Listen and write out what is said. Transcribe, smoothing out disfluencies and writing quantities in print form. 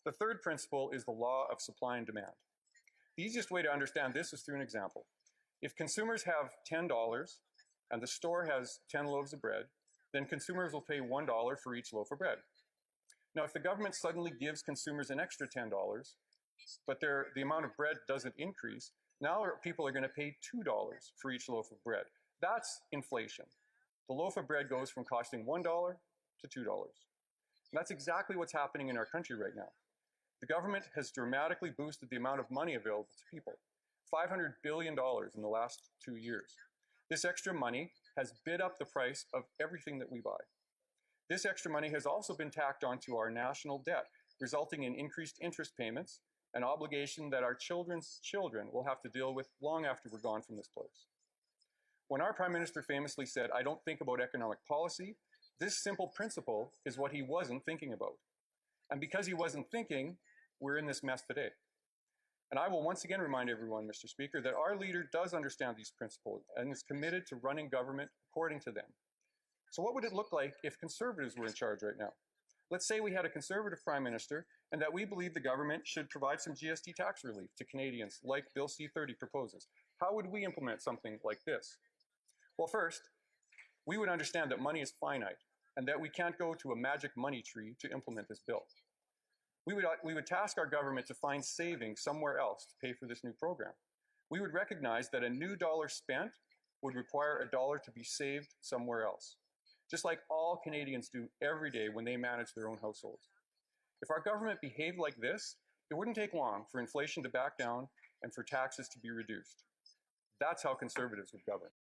The third principle is the law of supply and demand. The easiest way to understand this is through an example. If consumers have $10 and the store has 10 loaves of bread, then consumers will pay $1 for each loaf of bread. Now, if the government suddenly gives consumers an extra $10, but the amount of bread doesn't increase, now people are going to pay $2 for each loaf of bread. That's inflation. The loaf of bread goes from costing $1 to $2. And that's exactly what's happening in our country right now. The government has dramatically boosted the amount of money available to people. $500 billion in the last 2 years. This extra money has bid up the price of everything that we buy. This extra money has also been tacked onto our national debt, resulting in increased interest payments, an obligation that our children's children will have to deal with long after we're gone from this place. When our Prime Minister famously said, "I don't think about economic policy," this simple principle is what he wasn't thinking about. And because he wasn't thinking, we're in this mess today. And I will once again remind everyone, Mr. Speaker, that our leader does understand these principles and is committed to running government according to them. So what would it look like if Conservatives were in charge right now? Let's say we had a Conservative Prime Minister and that we believe the government should provide some GST tax relief to Canadians like Bill C-30 proposes. How would we implement something like this? Well, first, we would understand that money is finite and that we can't go to a magic money tree to implement this bill. We would task our government to find savings somewhere else to pay for this new program. We would recognize that a new dollar spent would require a dollar to be saved somewhere else, just like all Canadians do every day when they manage their own households. If our government behaved like this, it wouldn't take long for inflation to back down and for taxes to be reduced. That's how Conservatives would govern.